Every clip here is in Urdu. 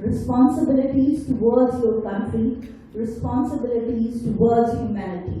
responsibilities towards your country, responsibilities towards humanity.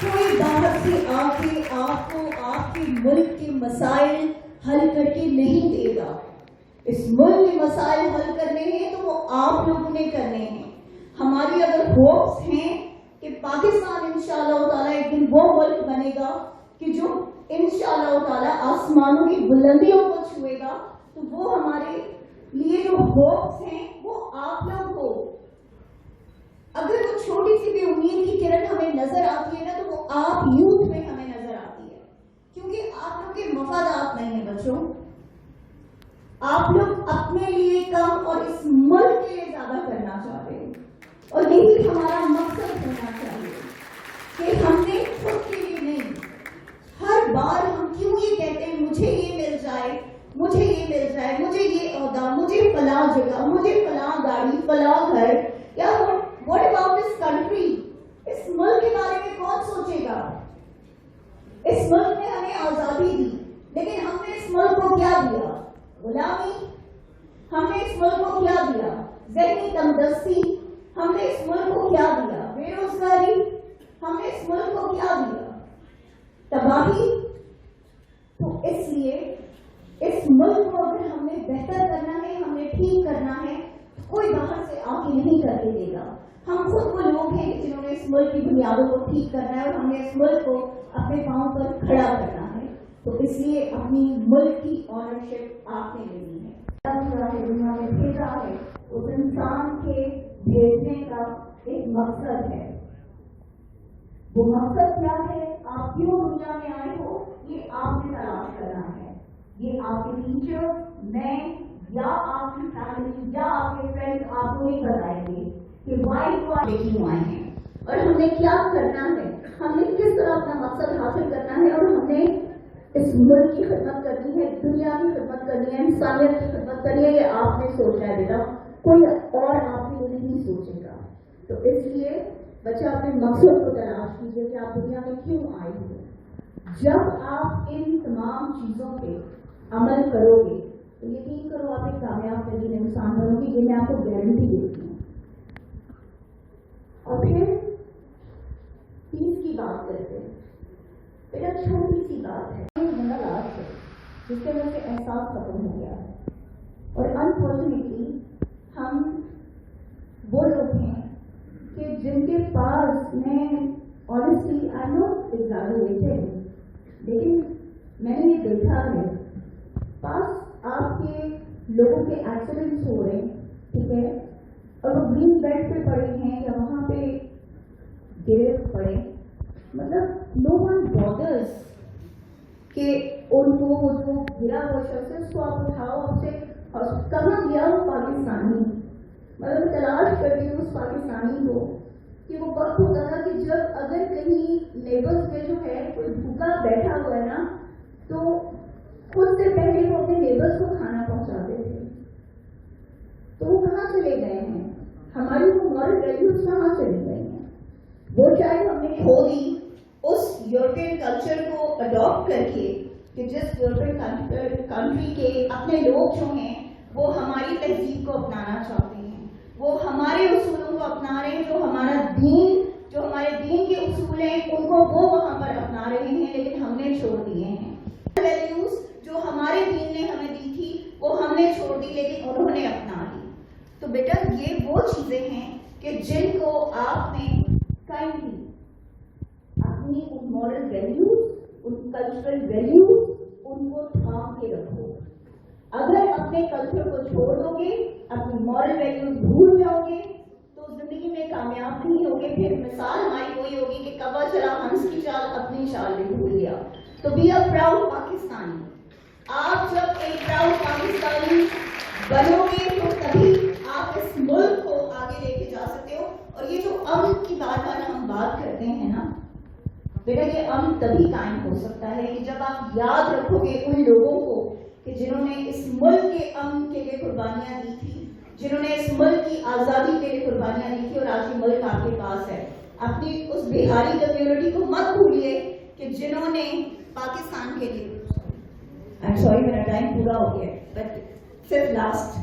کوئی باہر سے آ کے آپ کو آپ کے ملک کے مسائل حل کر کے نہیں دے گا. اس ملک کے مسائل حل کرنے ہیں تو وہ آپ لوگوں نے کرنے ہیں. ہماری اگر ہوپس ہیں کہ پاکستان انشاءاللہ تعالیٰ ایک دن وہ ملک بنے گا کہ جو انشاءاللہ تعالیٰ آسمانوں کی بلندیوں کو چھوئے گا, تو وہ ہمارے لیے جو ہوپس ہیں وہ آپ لوگ ہو. اگر وہ چھوٹی سی بھی امید کی کرن ہمیں نظر آتی ہے نا, تو وہ آپ یوتھ میں ہمیں نظر آتی ہے, کیونکہ آپ لوگ کے مفادات نہیں ہیں بچوں. آپ لوگ اپنے لیے کم اور اس ملک کے لیے زیادہ کرنا چاہتے ہیں, اور یہی ہمارا مقصد ہونا چاہیے کہ ہم نے خود کے لیے نہیں. ہر بار ہم کیوں یہ کہتے ہیں مجھے یہ مل جائے, مجھے یہ مل جائے, مجھے یہ عہدہ, مجھے فلاں جگہ, مجھے فلاں گاڑی, فلاں گھر, یا what about this country؟ اس ملک کے بارے میں کون سوچے گا؟ اس ملک نے ہمیں آزادی دی, لیکن ہم نے اس ملک کو کیا دیا؟ غلامی. ہم نے اس ملک کو کیا دیا؟ ذہنی تندرستی. ہم نے اس ملک کو کیا دیا؟ بے روزگاری. ہم نے اس ملک کو کیا دیا؟ تباہی. تو اس لیے اس ملک کو اگر ہم نے بہتر کرنا ہے, ہم نے ٹھیک کرنا ہے, کوئی باہر سے آ کے نہیں کر کے دے گا. ہم خود وہ لوگ ہیں جنہوں نے اس ملک کی بنیادوں کو ٹھیک کرنا ہے, اور ہم نے اس ملک کو اپنے پاؤں پر کھڑا کرنا ہے. تو اس لیے اپنی ملک کی آنرشپ آپ نے لینی ہے. دنیا میں بھیجا ہے, اس انسان کے بھیجنے کا ایک مقصد ہے. وہ مقصد کیا ہے, آپ کیوں دنیا میں آئے ہو, یہ آپ نے تلاش کرنا ہے. یہ آپ کے ٹیچر, میں, یا آپ کی فیملی, یا آپ کے فرینڈ آپ کو یہ بتائیں گے کہ وائی کو آپ کیوں آئے ہیں, اور ہم نے کیا کرنا ہے, ہم نے کس طرح اپنا مقصد حاصل کرنا ہے, اور ہم نے اس ملک کی خدمت کرنی ہے, دنیا کی خدمت کرنی ہے, انسانیت کی خدمت کرنی ہے. یہ آپ نے سوچا ہے بیٹا, کوئی اور آپ کے لیے نہیں سوچے گا. تو اس لیے بچہ اپنے مقصد کو تلاش کیجیے کہ آپ دنیا میں کیوں آئے ہو. جب آپ ان تمام چیزوں پہ عمل کرو گے تو یقین کرو آپ ایک کامیاب ترین انسان بنو گے. یہ میں آپ کو گارنٹی دیتی ہوں. اور پھر فیس کی بات کرتے ہیں. بیٹا چھوٹی سی بات ہے, جس کے وجہ سے احساس ختم ہو گیا ہے, اور انفارچونیٹلی ہم وہ لوگ ہیں کہ جن کے پاس, میں honestly I am not exaggerating, لیکن میں نے یہ دیکھا ہے, پاس آپ کے لوگوں کے ایکسیڈنٹس ہو رہے ہیں, ٹھیک ہے, اور وہ گرین بیلٹ پہ پڑے ہیں یا وہاں پہ گرے پڑے, مطلب نو ون بادرز کہ ان کو جو گرا ہوا شخص ہے اس کو آپ اٹھاؤ, آپ سے کہاں گیا وہ پاکستانی, مطلب تلاش کرتے ہیں اس پاکستانی کو کہ وہ وقت ہوتا تھا کہ جب اگر کہیں لیبرز میں جو ہے کوئی بھوکا بیٹھا ہوا ہے نا, تو خود سے پہلے وہ اپنے لیبرز کو کھانا پہنچاتے تھے. تو وہ کہاں چلے گئے ہیں, ہماری وہ مورل ویلیوز کہاں چلی گئی ہیں. وہ چاہے ہم نے کھو دی اس یورپین کلچر کو اڈاپٹ کر کے, کہ جس یورپین کنٹری کے اپنے لوگ جو ہیں وہ ہماری تہذیب کو اپنانا چاہتے ہیں, وہ ہمارے اصولوں کو اپنا رہے ہیں, جو ہمارا دین, جو ہمارے دین کے اصول ہیں ان کو وہ وہاں پر اپنا رہے ہیں, لیکن ہم نے چھوڑ دیے ہیں. ویلیوز جو ہمارے دین نے ہمیں دی تھی وہ ہم نے چھوڑ دی, لیکن انہوں نے اپنا لی. تو بیٹا یہ وہ چیزیں ہیں کہ جن کو آپ نے کائنڈلی اپنی ان مورل ویلیوز, ان کلچرل ویلیوز, ان کو تھام کے رکھو. اگر اپنے کلچر کو چھوڑ دو گے, اپنی مورل ویلیوز بھول جاؤ گے, تو زندگی میں کامیاب نہیں ہوگے. پھر مثال ہماری وہی ہوگی کہ کبا چلا ہنس کی چال, اپنی چال بھی بھول گیا. تو بی اے پراؤڈ پاکستانی. آپ جب ایک پراؤڈ پاکستانی بنو گے تو تبھی آپ اس ملک کو آگے لے کے جا سکتے ہو. اور یہ جو امن کی بات ہم بات کرتے ہیں نا بیٹا, یہ امن تبھی قائم ہو سکتا ہے کہ جب آپ یاد رکھو گے ان لوگوں کو کہ جنہوں نے اس ملک کے امن کے لیے قربانیاں دی تھی, جنہوں نے اس ملک کی آزادی کے لیے قربانیاں دی تھی, اور آج یہ ملک آپ کے پاس ہے. اپنی اس بہاری کمیونٹی کو مت بھولیے کہ جنہوں نے پاکستان کے لیے, میرا ٹائم پورا ہو گیا, بٹ صرف لاسٹ